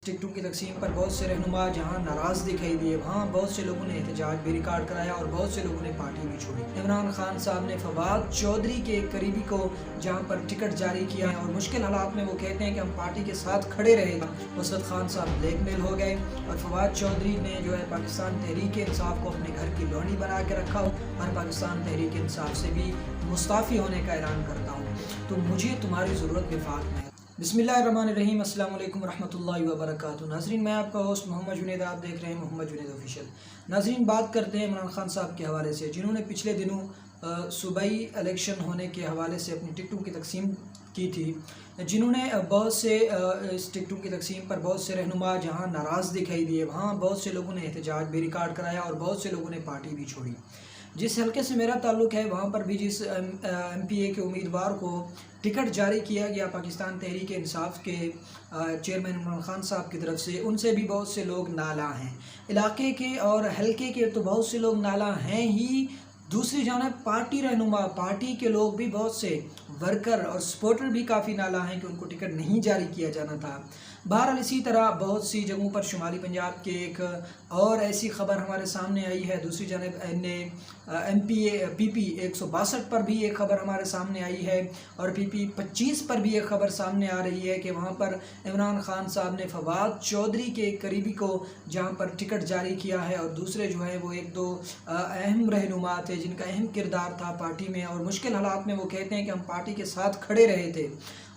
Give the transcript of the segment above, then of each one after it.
टिकटों की तकसीम पर बहुत से रहनुमा जहां नाराज़ दिखाई दिए, वहां बहुत से लोगों ने एहतजाज भी रिकॉर्ड कराया और बहुत से लोगों ने पार्टी भी छोड़ी। इमरान खान साहब ने फवाद चौधरी के एक करीबी को जहां पर टिकट जारी किया है और मुश्किल हालात में वो कहते हैं कि हम पार्टी के साथ खड़े रहे, उस वक्त खान साहब ब्लैकमेल हो गए और फवाद चौधरी ने जो है पाकिस्तान तहरीक इंसाफ को अपने घर की लोनी बना के रखा और पाकिस्तान तहरीक इंसाफ से भी मुस्ताफ़ी होने का ऐलान करता हूँ, तो मुझे तुम्हारी ज़रूरत विफाक में है। बिस्मिल्लाहिर्रहमानिर्रहीम, अस्सलाम वालेकुम रहमतुल्लाहि व बरकातुहू। नाज़रीन, मैं आपका होस्ट मोहम्मद जुनैद, आप देख रहे हैं मोहम्मद जुनैद ऑफिशियल। नाज़रीन, बात करते हैं इमरान खान साहब के हवाले से, जिन्होंने पिछले दिनों सूबाई इलेक्शन होने के हवाले से अपनी टिकटों की तकसीम की थी, जिन्होंने बहुत से इस टिकटों की तकसीम पर बहुत से रहनुमा जहां नाराज़ दिखाई दिए, वहां बहुत से लोगों ने एहतजाज भी रिकॉर्ड कराया और बहुत से लोगों ने पार्टी भी छोड़ी। जिस हल्के से मेरा ताल्लुक़ है, वहाँ पर भी जिस MPA के उम्मीदवार को टिकट जारी किया गया पाकिस्तान तहरीक इंसाफ के चेयरमैन इमरान खान साहब की तरफ से, उनसे भी बहुत से लोग नाला हैं। इलाके के और हल्के के तो बहुत से लोग नाला हैं ही, दूसरी जानब पार्टी रहनुमा, पार्टी के लोग भी, बहुत से वर्कर और सपोर्टर भी काफ़ी नाला हैं कि उनको टिकट नहीं जारी किया जाना था। बहरहाल इसी तरह बहुत सी जगहों पर शुमाली पंजाब के एक और ऐसी ख़बर हमारे सामने आई है। दूसरी जानब PP 162 पर भी एक ख़बर हमारे सामने आई है और PP 25 पर भी एक ख़बर सामने आ रही है कि वहाँ पर इमरान खान साहब ने फवाद चौधरी के एक करीबी को जहाँ पर टिकट जारी किया है और दूसरे जो है वो एक दो अहम रहनुमा थे जिनका अहम किरदार था पार्टी में, और मुश्किल हालात में वो कहते हैं कि हम पार्टी के साथ खड़े रहे थे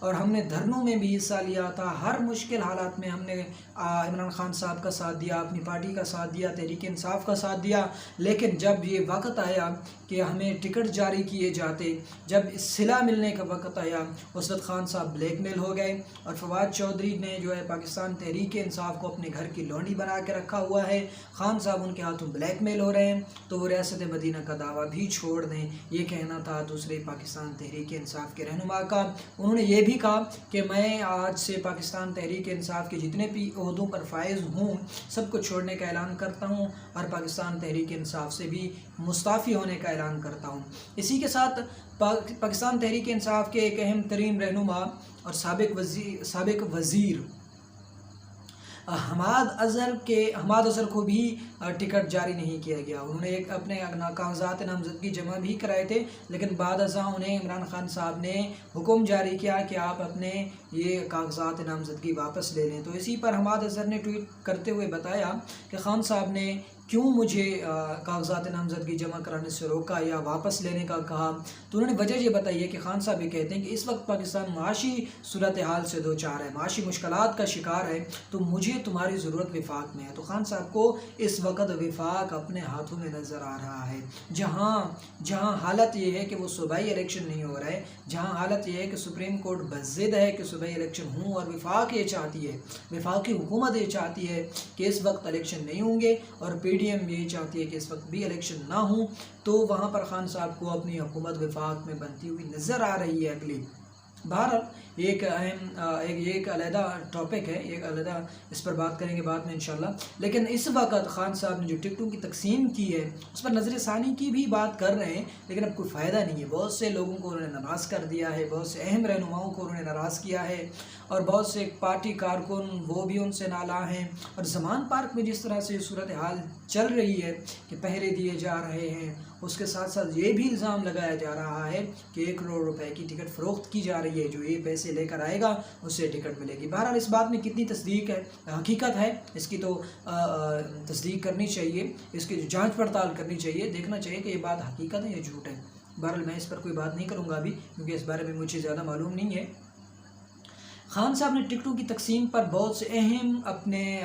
और हमने धरनों में भी हिस्सा लिया था। हर मुश्किल हालात में हमने इमरान खान साहब का साथ दिया, अपनी पार्टी का साथ दिया, तहरीक इंसाफ का साथ दिया। लेकिन जब ये वक्त आया कि हमें टिकट जारी किए जाते, जब सिला मिलने का वक्त आया, उस वक्त खान साहब ब्लैकमेल हो गए और फवाद चौधरी ने जो है पाकिस्तान तहरीक इंसाफ को अपने घर की लोनी बना के रखा हुआ है। खान साहब उनके हाथों ब्लैकमेल हो रहे हैं तो वो रियासत मदीना का दावा भी छोड़ दें, ये कहना था दूसरे पाकिस्तान तहरीक इंसाफ के रहनुमा का। उन्होंने ये भी कहा कि मैं आज से पाकिस्तान तहरीक इंसाफ के जितने भी ओहदों पर फाइज हूँ सबको छोड़ने का ऐलान करता हूँ और पाकिस्तान तहरीक इंसाफ से भी मुस्ताफ़ी होने का ऐलान करता हूँ। इसी के साथ पाकिस्तान तहरीक इंसाफ के एक अहम तरीन रहनुमा और साबिक वज़ीर हमाद अज़हर को भी टिकट जारी नहीं किया गया। उन्होंने एक अपने कागज़ात नामज़दगी जमा भी कराए थे, लेकिन बाद अज़ा उन्हें इमरान खान साहब ने हुक्म जारी किया कि आप अपने ये कागज़ात नामज़दगी वापस ले लें। तो इसी पर हमाद अज़हर ने ट्वीट करते हुए बताया कि खान साहब ने क्यों मुझे कागज़ात नामज़दगी जमा कराने से रोका या वापस लेने का कहा। तो उन्होंने वजह ये बताई है कि खान साहब ये कहते हैं कि इस वक्त पाकिस्तान माशी सूरत हाल से दो चार है, माशी मुश्किलात का शिकार है, तो मुझे तुम्हारी ज़रूरत विफाक में है। तो खान साहब को इस वक्त विफाक अपने हाथों में नज़र आ रहा है। जहाँ हालत ये है कि वो सूबाई इलेक्शन नहीं हो रहा है, जहाँ हालत ये है कि सुप्रीम कोर्ट बज़िद है कि सूबाई इलेक्शन हों और विफाक ये चाहती है, विफाकी हुकूमत ये चाहती है कि इस वक्त इलेक्शन नहीं होंगे और PDM यही चाहती है कि इस वक्त भी इलेक्शन ना हो, तो वहाँ पर खान साहब को अपनी हुकूमत विफाक में बनती हुई नज़र आ रही है अगली। बहरहाल एक अहम एक अलहदा टॉपिक है, एक अलहदा इस पर बात करेंगे बाद में इंशाल्लाह। लेकिन इस वक्त खान साहब ने जो टिकटों की तकसीम की है उस पर नज़र सानी की भी बात कर रहे हैं, लेकिन अब कोई फ़ायदा नहीं है। बहुत से लोगों को उन्होंने नाराज़ कर दिया है, बहुत से अहम रहनुमाओं को उन्होंने नाराज़ किया है और बहुत से पार्टी कारकुन वो भी उनसे नाला हैं। और ज़मान पार्क में जिस तरह से सूरत हाल चल रही है कि पहरे दिए जा रहे हैं, उसके साथ साथ ये भी इल्ज़ाम लगाया जा रहा है कि 1 करोड़ रुपए की टिकट फ़रोख्त की जा रही है, जो ये पैसे लेकर आएगा उससे टिकट मिलेगी। बहरहाल इस बात में कितनी तस्दीक है, हकीकत है, इसकी तो तस्दीक करनी चाहिए, इसकी जांच पड़ताल करनी चाहिए, देखना चाहिए कि ये बात हकीकत है या झूठ है। बहरहाल मैं इस पर कोई बात नहीं करूँगा अभी, क्योंकि इस बारे में मुझे ज़्यादा मालूम नहीं है। खान साहब ने टिकटों की तकसीम पर बहुत से अहम अपने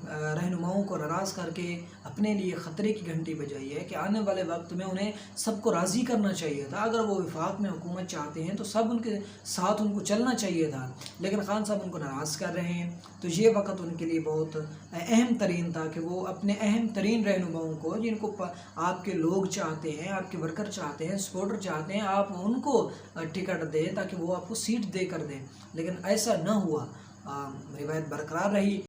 रहनुमाओं को नाराज़ करके अपने लिए ख़तरे की घंटी बजाई है कि आने वाले वक्त में उन्हें सबको राज़ी करना चाहिए था। अगर वो विफाक में हुकूमत चाहते हैं तो सब उनके साथ उनको चलना चाहिए था, लेकिन खान साहब उनको नाराज़ कर रहे हैं। तो ये वक्त उनके लिए बहुत अहम तरीन था कि वो अपने अहम तरीन रहनुमाओं को, जिनको आपके लोग चाहते हैं, आपके वर्कर चाहते हैं, सपोर्टर चाहते हैं, आप उनको टिकट दें ताकि वो आपको सीट दे कर दें। लेकिन ऐसा न हुआ, रिवायत बरकरार रही।